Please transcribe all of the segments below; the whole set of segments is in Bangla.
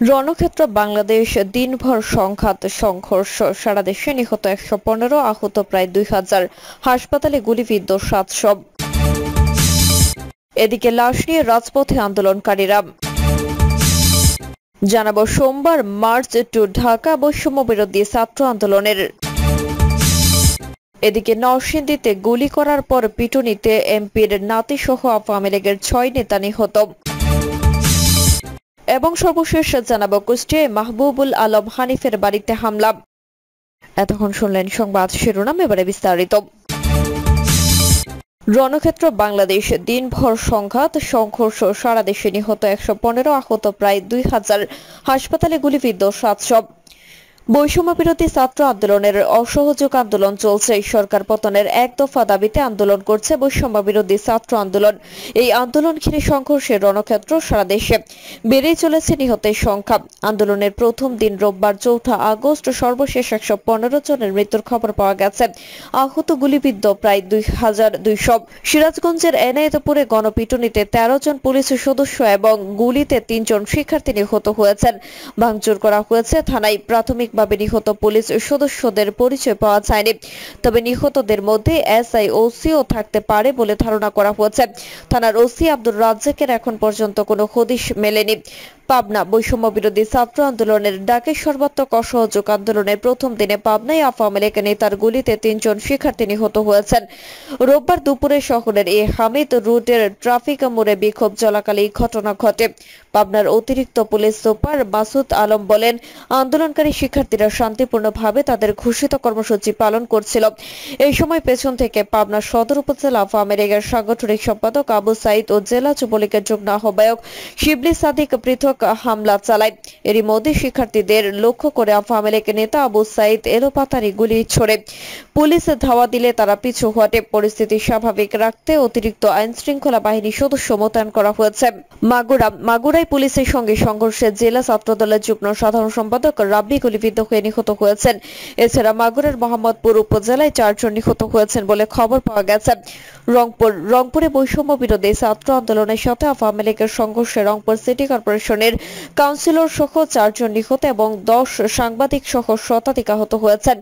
রণক্ষেত্র বাংলাদেশ দিনভর সংঘাত সংঘর্ষ সারা দেশে নিহত ১১৫ আহত প্রায় ২,০০০ হাসপাতালে গুলিবিদ্ধ ৭০০। এদিকে লাশ নিয়ে রাজপথে আন্দোলনকারীরা। জানাবো সোমবার মার্চ টু ঢাকা বৈষম্য বিরোধী ছাত্র আন্দোলনের। এদিকে নরসিংদীতে গুলি করার পর পিটুনিতে এমপির নাতিসহ আওয়ামী লীগের ৬ নেতা নিহত। এবং সর্বশেষ জানাবো কুষ্টিয়ায় মাহবুবুল আলম হানিফের বাড়িতে হামলা। এতক্ষণ শুনলেন সংবাদ শিরোনাম, এবারে বিস্তারিত। রণক্ষেত্র বাংলাদেশ দিনভর সংঘাত সংঘর্ষ সারা দেশে নিহত ১১৫ আহত প্রায় ২,০০০ হাসপাতালে গুলিবিদ্ধ ৭০০। বৈষম্য বিরোধী ছাত্র আন্দোলনের অসহযোগ আন্দোলন চলছে। সরকার পতনের এক দফা দাবিতে আন্দোলন করছে বৈষম্য বিরোধী ছাত্র আন্দোলন। এই আন্দোলন ঘিরে সংঘর্ষের রণক্ষেত্র সারা দেশে বেড়েই চলেছে নিহতের সংখ্যা। আন্দোলনের প্রথম দিন রোববার ৪ আগস্ট সর্বশেষ ১১৫ জনের মৃত্যুর খবর পাওয়া গেছে। আহত গুলিবিদ্ধ প্রায় ২,২০০। সিরাজগঞ্জের এনায়েতপুরে গণপিটুনিতে ১৩ জন পুলিশ সদস্য এবং গুলিতে ৩ জন শিক্ষার্থী নিহত হয়েছেন। ভাঙচুর করা হয়েছে থানায়। প্রাথমিক নিহত পুলিশ সদস্যদের পরিচয় পাওয়া যায়নি, তবে নিহতদের মধ্যে এসআই ও সিও থাকতে পারে বলে ধারণা করা হচ্ছে। থানার ওসি আব্দুর রাজ্জাকের এখন পর্যন্ত কোনো হদিশ মেলেনি। পাবনা বৈষম্য বিরোধী ছাত্র আন্দোলনের ডাকে সর্বাত্মক অসহযোগ আন্দোলনের প্রথম দিনে পাবনায় আওয়ামী লীগ নেতার গুলিতে ৩ জন শিক্ষার্থী নিহত হয়েছেন। রোববার দুপুরে শহরের এ হামিদ রোডের ট্রাফিক মোড়ে বিক্ষোভ চলাকালে এই ঘটনা ঘটে। পাবনার অতিরিক্ত পুলিশ সুপার মাসুদ আলম বলেন, আন্দোলনকারী শিক্ষার্থীরা শান্তিপূর্ণভাবে তাদের ঘোষিত কর্মসূচি পালন করছিল। এই সময় পেছন থেকে পাবনা সদর উপজেলা আওয়ামী লীগের সাংগঠনিক সম্পাদক আবু সাইদ ও জেলা যুবলীগের যুগ্ম আহ্বায়ক শিবলি সাদিক পৃথক হামলা চালায়। এরই মধ্যে শিক্ষার্থীদের লক্ষ্য করে আওয়ামী লীগ নেতা আবু সাইদ এলোপাতাড়ি গুলি ছোড়ে। পুলিশ ধাওয়া দিলে তারা পিছু হটে। পরিস্থিতি স্বাভাবিক রাখতে অতিরিক্ত আইন শৃঙ্খলা বাহিনীর সদস্য মোতায়েন করা হয়েছে। মাগুরায় পুলিশের সঙ্গে সংঘর্ষে জেলা ছাত্রদলের যুগ্ম সাধারণ সম্পাদক রাব্বি গুলিবিদ্ধ হয়ে নিহত হয়েছেন। এছাড়া মাগুরার মোহাম্মদপুর উপজেলায় ৪ জন নিহত হয়েছেন বলে খবর পাওয়া গেছে। রংপুরে বৈষম্য বিরোধী ছাত্র আন্দোলনের সাথে আওয়ামী লীগের সংঘর্ষে রংপুর সিটি কর্পোরেশনের কাউন্সিলর সহ ৪ জন নিহত এবং ১০ সাংবাদিক সহ শতাধিক আহত হয়েছেন।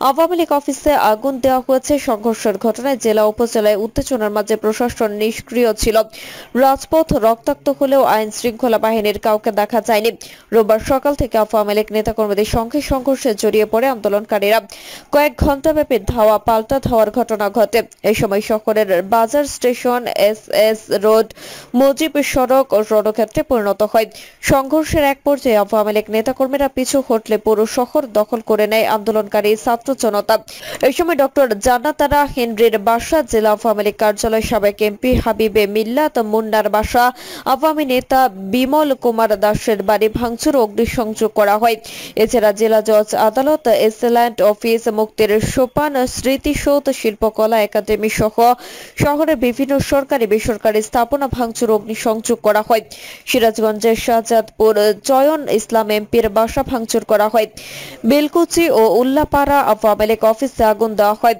আওয়ামী লীগ অফিসে আগুন দেওয়া হয়েছে। সংঘর্ষের ঘটনায় জেলা উপজেলায় উত্তেজনার মাঝে প্রশাসন নিষ্ক্রিয় ছিল। রাজপথ রক্তাক্ত হলেও আইন শৃঙ্খলা বাহিনীর কাউকে দেখা যায়নি। রোববার সকাল থেকে আওয়ামী লীগ নেতাকর্মীদের সঙ্গে সংঘর্ষে জড়িয়ে পড়ে আন্দোলনকারীরা। কয়েক ঘণ্টাব্যাপী ধাওয়া পাল্টা ধাওয়ার ঘটনা ঘটে। এই সময় শহরের বাজার স্টেশন, এস রোড, মুজিব সড়ক ও রণক্ষেত্রে পরিণত হয়। সংঘর্ষের এক পর্যায়ে আওয়ামী লীগ নেতাকর্মীরা পিছু হটলে পুরো শহর দখল করে নেয় আন্দোলনকারী ছাত্র জনতা। এই সময় ডক্টর জান্নাতারা হেনরির বাসা, জেলা আওয়ামী লীগ কার্যালয়, সাবেক এমপি হাবিবে মিল্লাত মুন্নার বাসা, আওয়ামী নেতা বিমল কুমার দাসের বাড়ি ভাঙচুর ও অগ্নিসংযোগ করা হয়। এছাড়া জেলা জজ আদালত, এক্সেলেন্ট অফিস, মুক্তির সোপান, স্মৃতিসৌধ, শিল্পকলা একাডেমি সহ শহরের বিভিন্ন সরকারি বেসরকারি স্থাপনা ভাঙচুর ও অগ্নিসংযোগ করা হয়। সিরাজগঞ্জের শাহজাদপুর চয়ন ইসলাম এমপির বাসা ভাঙচুর করা হয়। বেলকুচি ও উল্লাপাড়া আওয়ামী লীগ অফিসে আগুন দেওয়া হয়।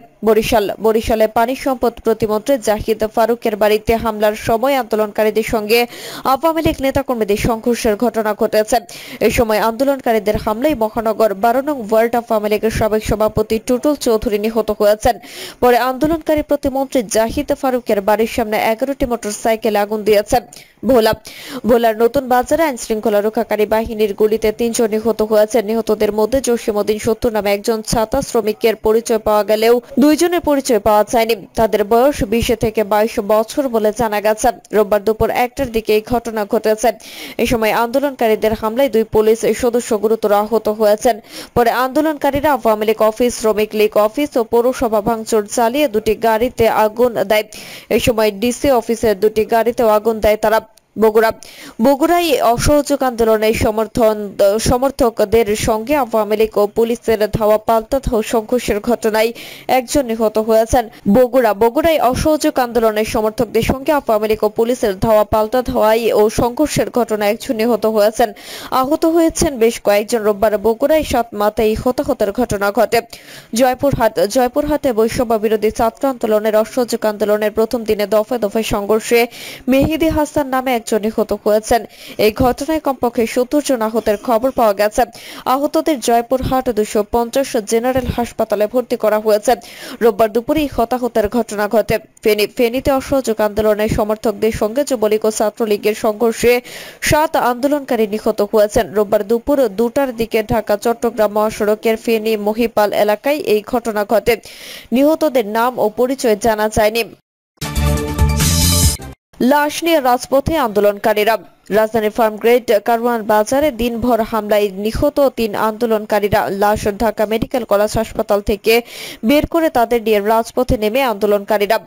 বরিশালে পানি সম্পদ প্রতিমন্ত্রী জাহিদ ফারুকের বাড়িতে হামলার সময় আন্দোলনকারীদের সঙ্গে আওয়ামী লীগ নেতাকর্মীদের সংঘর্ষের ঘটনা ঘটেছে। এই সময় আন্দোলনকারীদের হামলায় মহানগর ১২ নং ওয়ার্ড আওয়ামী লীগের সাবেক সভাপতি টুটুল চৌধুরী নিহত হয়েছেন। পরে আন্দোলনকারী প্রতিমন্ত্রী জাহিদ ফারুকের বাড়ির সামনে ১১টি মোটরসাইকেলে আগুন দিয়েছে। ভোলার নতুন বাজারে আইন শৃঙ্খলা রক্ষাকারী বাহিনীর গুলিতে ৩ জন নিহত হয়েছে। নিহতদের মধ্যে জসিমউদ্দিন ৭০ নামে একজন ছাতা শ্রমিকের পরিচয় পাওয়া গেলেও ২ জনের পরিচয় পাওয়া যায়নি। তাদের বয়স ২০ থেকে ২২ বছর বলে জানা গেছে। রোববার দুপুর ১টার দিকে এই ঘটনা ঘটেছে। এই সময় আন্দোলনকারীদের হামলায় ২ পুলিশ সদস্য গুরুতর আহত হয়েছেন। পরে আন্দোলনকারীরা আওয়ামী লীগ অফিস, শ্রমিক লীগ অফিস ও পৌরসভা ভাঙচুর চালিয়ে 2টি গাড়িতে আগুন দেয়। এই সময় ডিসি অফিসের 2টি গাড়িতেও আগুন দেয় তারা। বগুড়ায় অসহযোগ আন্দোলনের সমর্থকদের সঙ্গে আওয়ামী লীগ ও পুলিশের ধাওয়া পাল্টা সংঘর্ষের ঘটনায় ১ জন নিহত হয়েছেন। বগুড়ায় অসহযোগ আন্দোলনের সমর্থকদের সঙ্গে আওয়ামী লীগ ও পুলিশের ধাওয়া পাল্টা ধাওয়াই ও সংঘর্ষের ঘটনায় ১ জন নিহত হয়েছেন। আহত হয়েছেন বেশ কয়েকজন। রোববার বগুড়ায় ৭ মাথায় হতাহতের ঘটনা ঘটে। জয়পুরহাটে বৈষম্য বিরোধী ছাত্র আন্দোলনের অসহযোগ আন্দোলনের প্রথম দিনে দফায় দফায় সংঘর্ষে মেহেদী হাসান নামে একজন নিহত হয়েছেন। এই ঘটনায় কমপক্ষে 70 জন আহতের খবর পাওয়া গেছে। আহতদের জয়পুরহাট 250 জেনারেল হাসপাতালে ভর্তি করা হয়েছে। রোববার দুপুরে হতাহতের ঘটনা ঘটে। ফেনীতে অসহযোগ আন্দোলনের সমর্থকদের সঙ্গে যুবলীগ ও ছাত্রলীগের সংঘর্ষে 7 আন্দোলনকারী নিহত হয়েছেন। রোববার দুপুর 2টার দিকে ঢাকা চট্টগ্রাম মহাসড়কের ফেনী মহিপাল এলাকায় এই ঘটনা ঘটে। নিহতদের নাম ও পরিচয় জানা যায়নি। লাশ নিয়ে রাজপথে আন্দোলনকারীরা। রাজধানীর ফার্মগেট কারওয়ান বাজারে দিনভর হামলায় নিহত 3 আন্দোলনকারীরা লাশ ঢাকা মেডিকেল কলেজ হাসপাতাল থেকে বের করে তাদের নিয়ে রাজপথে নেমে আন্দোলনকারীরা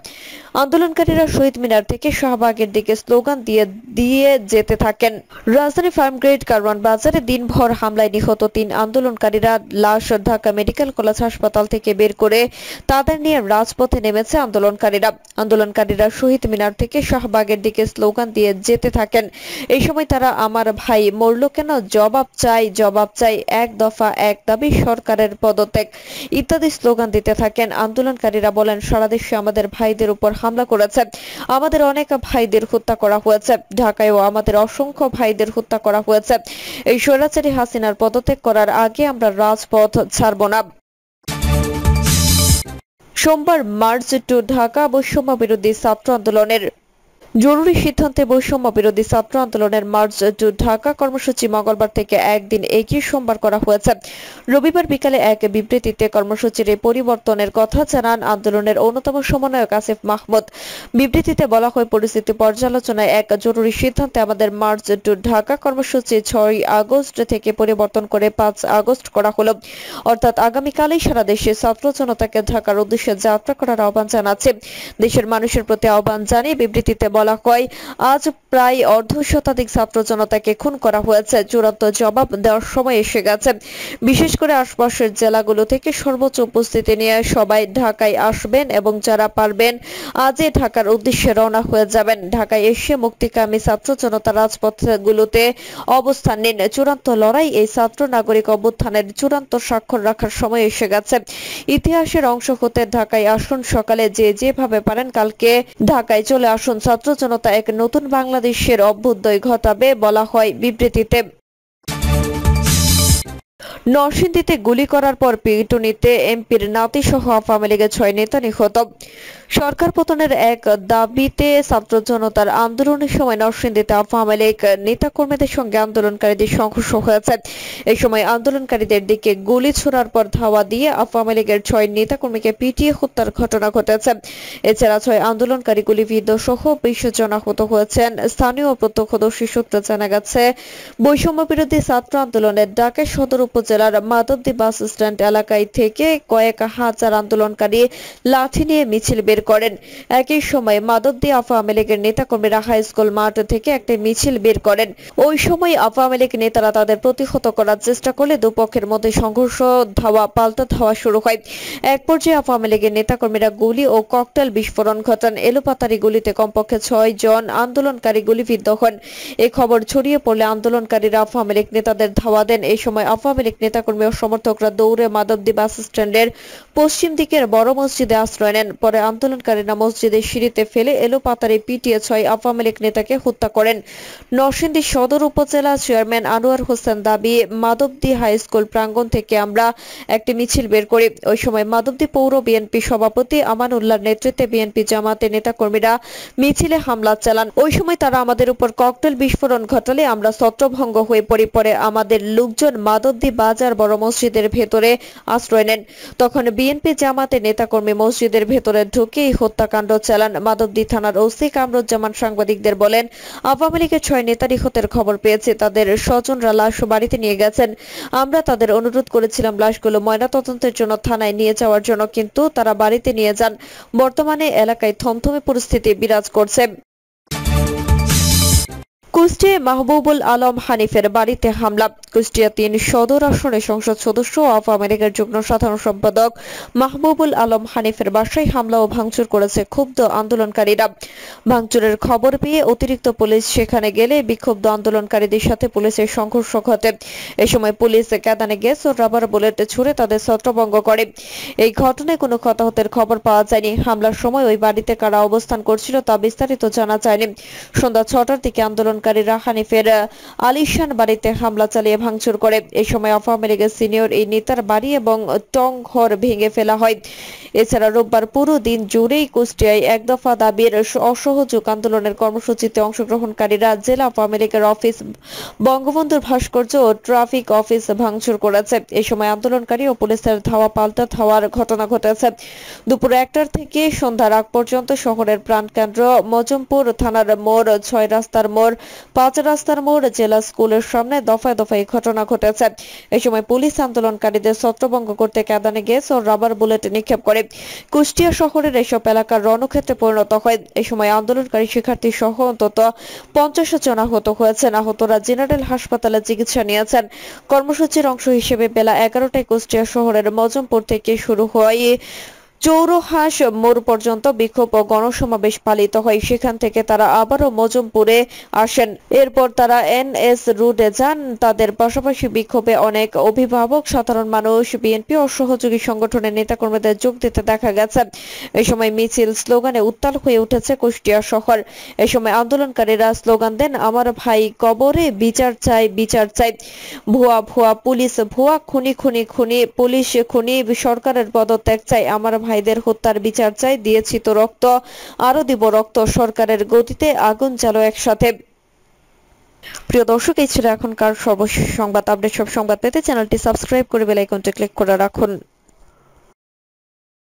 শহীদ মিনার থেকে শাহবাগের দিকে স্লোগান দিয়ে যেতে থাকেন। রাজধানী ফার্মগেট কারওয়ান বাজারে দিনভর হামলায় নিহত 3 আন্দোলনকারীরা লাশ ঢাকা মেডিকেল কলেজ হাসপাতাল থেকে বের করে তাদের নিয়ে রাজপথে নেমেছে আন্দোলনকারীরা শহীদ মিনার থেকে শাহবাগের দিকে স্লোগান দিয়ে যেতে থাকেন। এই সময় তারা আমার ভাই মরল কেন, জবাব চাই, এক দফা এক দাবি, সরকারের পদত্যাগ ইত্যাদি স্লোগান দিতে থাকেন। আন্দোলনকারীরা বলেন, সারা দেশে আমাদের ভাইদের উপর হামলা করেছে, আমাদের অনেক ভাইদের হত্যা করা হয়েছে, ঢাকায়ও আমাদের অসংখ্য ভাইদের হত্যা করা হয়েছে। এই স্বৈরাচারী হাসিনার পদত্যাগ করার আগে আমরা রাজপথ ছাড়ব না। সোমবার মার্চ টু ঢাকা বৈষম্য বিরোধী ছাত্র আন্দোলনের জরুরি সিদ্ধান্তে বৈষম্য বিরোধী ছাত্র আন্দোলনের মার্চ টু ঢাকা কর্মসূচি মঙ্গলবার থেকে একদিন এগিয়ে সোমবার করা হয়েছে। রবিবার বিকালে এক বিবৃতিতে কর্মসূচির এই পরিবর্তনের কথা জানান আন্দোলনের অন্যতম সমন্বয়ক আসিফ মাহমুদ। বিবৃতিতে বলা হয়, পরিস্থিতি পর্যালোচনায় এক জরুরি সিদ্ধান্তে আমাদের মার্চ টু ঢাকা কর্মসূচি 6 আগস্ট থেকে পরিবর্তন করে 5 আগস্ট করা হলো। অর্থাৎ আগামীকালই সারা দেশে ছাত্র জনতাকে ঢাকার উদ্দেশ্যে যাত্রা করার আহ্বান জানাচ্ছে। দেশের মানুষের প্রতি আহ্বান জানিয়ে বিবৃতিতে বলা হয়, আজ প্রায় অর্ধশতাধিক ছাত্র জনতাকে খুন করা হয়েছে। চূড়ান্ত জবাব দেওয়ার সময় এসে গেছে। বিশেষ করে আশপাশের জেলাগুলো থেকে সর্বোচ্চ উপস্থিতি নিয়ে সবাই ঢাকায় আসবেন এবং যারা পারবেন আজই ঢাকার উদ্দেশ্যে রওনা হয়ে যাবেন। ঢাকায় এসে মুক্তিকামী ছাত্র জনতা রাজপথগুলোতে অবস্থান নিন। চূড়ান্ত লড়াই এই ছাত্র নাগরিক অভ্যুত্থানের চূড়ান্ত স্বাক্ষর রাখার সময় এসে গেছে। ইতিহাসের অংশ হতে ঢাকায় আসুন, সকালে যেভাবে পারেন কালকে ঢাকায় চলে আসুন। ছাত্র জনতা এক নতুন বাংলাদেশের অভ্যুদয় ঘটাবে বলা হয় বিবৃতিতে। নরসিংদীতে গুলি করার পর পিটুনিতে এমপির নাতি সহ আওয়ামী লীগের 6 নেতা নিহত। সরকার পতনের এক দাবিতে ছাত্র জনতার আন্দোলনের সময় নরসিংদীতে আওয়ামী লীগ নেতাকর্মীদের সঙ্গে আন্দোলনকারীদের সংঘর্ষ হয়েছে। এই সময় আন্দোলনকারীদের দিকে গুলি ছোড়ার পর ধাওয়া দিয়ে আওয়ামী লীগের 6 নেতাকর্মীকে পিটিয়ে হত্যার ঘটনা ঘটেছে। এছাড়া 6 আন্দোলনকারী গুলিবিদ্ধ সহ 20 জন আহত হয়েছেন। স্থানীয় প্রত্যক্ষদর্শী সূত্রে জানা গেছে, বৈষম্য বিরোধী ছাত্র আন্দোলনের ঢাকা সদর উপজেলার মাধবদী বাস স্ট্যান্ড এলাকায় থেকে কয়েক হাজার আন্দোলনকারী লাঠি নিয়ে মিছিল বের করেন। একই সময় মাধবদী আওয়ামী লীগের নেতাকর্মীরা হাই স্কুল মাঠ থেকে একটি মিছিল বের করেন। ওই সময় আওয়ামী লীগ নেতারা তাদের প্রতিহত করার চেষ্টা করলে দুপক্ষের মধ্যে সংঘর্ষ, পাল্টা ধাওয়া শুরু হয়। এক পর্যায়ে আওয়ামী লীগের নেতাকর্মীরা গুলি ও ককটেল বিস্ফোরণ ঘটান। এলোপাতাড়ি গুলিতে কমপক্ষে 6 জন আন্দোলনকারী গুলিবিদ্ধ হন। এই খবর ছড়িয়ে পড়লে আন্দোলনকারীরা আওয়ামী লীগ নেতাদের ধাওয়া দেন। এই সময় আওয়ামী লীগ নেতাকর্মী ও সমর্থকরা দৌড়ে মাধবদী বাস স্ট্যান্ডের পশ্চিম দিকের বড় মসজিদে আশ্রয় নেন। পরে আন্দোলনকারীরা মসজিদের সিঁড়িতে ফেলে এলোপাতাড়ি পিটিয়ে 6 আওয়ামী লীগ নেতাকে হত্যা করেন। নরসিংদী সদর উপজেলা চেয়ারম্যান আনোয়ার হোসেন দাবি, মাধবদী হাই স্কুল প্রাঙ্গণ থেকে আমরা একটি মিছিল বের করি। ওই সময় মাধবদী পৌর বিএনপি সভাপতি আমানুল্লাহর নেতৃত্বে বিএনপি জামাতের নেতাকর্মীরা মিছিলে হামলা চালান। ওই সময় তারা আমাদের উপর ককটেল বিস্ফোরণ ঘটালে আমরা ছত্রভঙ্গ হয়ে পড়ি। পরে আমাদের লোকজন মাধবদী বাজার বড় মসজিদের ভেতরে আশ্রয় নেন। তখন বিএনপি জামাতের নেতাকর্মী মসজিদের ভেতরে ঢুকে হত্যাকাণ্ড চালান। মাধবদী থানার ওসি কামরুজ্জামান সাংবাদিকদের বলেন, আওয়ামী লীগের 6 নেতা নিহতের খবর পেয়েছে। তাদের স্বজনরা লাশ বাড়িতে নিয়ে গেছেন। আমরা তাদের অনুরোধ করেছিলাম লাশগুলো ময়নাতদন্তের জন্য থানায় নিয়ে যাওয়ার জন্য, কিন্তু তারা বাড়িতে নিয়ে যান। বর্তমানে এলাকায় থমথমে পরিস্থিতি বিরাজ করছে। কুষ্টিয়ায় মাহবুবুল আলম হানিফের বাড়িতে হামলা। কুষ্টিয়া ৩ সদর আসনের সংসদ সদস্য অফ আমেরিকার যুগ্ম সাধারণ সম্পাদক মাহবুবুল আলম হানিফের বাসায় হামলা ও ভাঙচুর করেছে ক্ষুব্ধ আন্দোলনকারীরা। ভাঙচুরের খবর পেয়ে অতিরিক্ত পুলিশ সেখানে গেলে বিক্ষুব্ধ আন্দোলনকারীদের সাথে পুলিশের সংঘর্ষ ঘটে। এ সময় পুলিশ কাঁদানে গ্যাস ও রাবার বুলেট ছুড়ে তাদের ছত্রভঙ্গ করে। এই ঘটনায় কোনো হতাহতের খবর পাওয়া যায়নি। হামলার সময় ওই বাড়িতে কারা অবস্থান করছিল তা বিস্তারিত জানা যায়নি। সন্ধ্যা ৬টার দিকে আন্দোলনকারীরা হানিফের আলিশান বাড়িতে হামলা চালিয়ে ভাঙচুর করে। এই সময় অফ আমেরিকার সিনিয়র এই নেতার বাড়ি এবং টং ঘর ভেঙে ফেলা হয়। এছাড়া রোববার পুরো দিন জুড়েই কুষ্টিয়ায় এক দফা দাবির অসহযোগ আন্দোলনের কর্মসূচিতে অংশগ্রহণকারীরা জেলা অফ আমেরিকার অফিস, বঙ্গবন্ধুর ভাস্কর্য ও ট্রাফিক অফিস ভাঙচুর করেছে। এই সময় আন্দোলনকারী ও পুলিশের ধাওয়া পাল্টা ধাওয়ার ঘটনা ঘটেছে। দুপুর ১টার থেকে সন্ধ্যার আগ পর্যন্ত শহরের প্রাণকেন্দ্র মজমপুর থানার মোড়, ৬ রাস্তার মোড়, ৫ রাস্তার মোড়, জেলা স্কুলের সামনে দফায় দফায় ঘটনা ঘটেছে। এই সময় পুলিশ আন্দোলনকারীদের ছত্রভঙ্গ করতে কাঁদানে গ্যাস ও রাবার বুলেট নিক্ষেপ করে। কুষ্টিয়া শহরের এসব এলাকার রণক্ষেত্রে পরিণত হয়। এই সময় আন্দোলনকারী শিক্ষার্থী সহ অন্তত ৫০ জন আহত হয়েছেন। আহতরা জেনারেল হাসপাতালে চিকিৎসা নিয়েছেন। কর্মসূচির অংশ হিসেবে বেলা ১১টায় কুষ্টিয়া শহরের মজমপুর থেকে শুরু হয় চৌরহাস মোড় পর্যন্ত বিক্ষোভ ও গণসমাবেশ পালিত হয়। সেখান থেকে তারা আবারও মজমপুরে আসেন। এরপর তারা NS রোডে যান। তাদের পাশাপাশি বিক্ষোভে অনেক অভিভাবক, সাধারণ মানুষ, বিএনপি ও সহযোগী সংগঠনের নেতাকর্মীদের যোগ দিতে দেখা গেছে। এই সময় মিছিল স্লোগানে উত্তাল হয়ে উঠেছে কুষ্টিয়া শহর। এই সময় আন্দোলনকারীরা স্লোগান দেন, আমার ভাই কবরে, বিচার চাই, বিচার চাই, ভুয়া ভুয়া পুলিশ, ভুয়া খুনি খুনি খুনি পুলিশ, খুনি সরকারের পদত্যাগ চাই, আমার ভাইদের হত্যার বিচার চাই, দিয়েছি তো রক্ত, আরো দিব রক্ত, সরকারের গতিতে আগুন জ্বালো একসাথে। প্রিয় দর্শক, এই ছিল এখনকার সর্বশেষ সংবাদ আপডেট। সব সংবাদ পেতে চ্যানেলটি সাবস্ক্রাইব করে বেল আইকনটি ক্লিক করে রাখুন।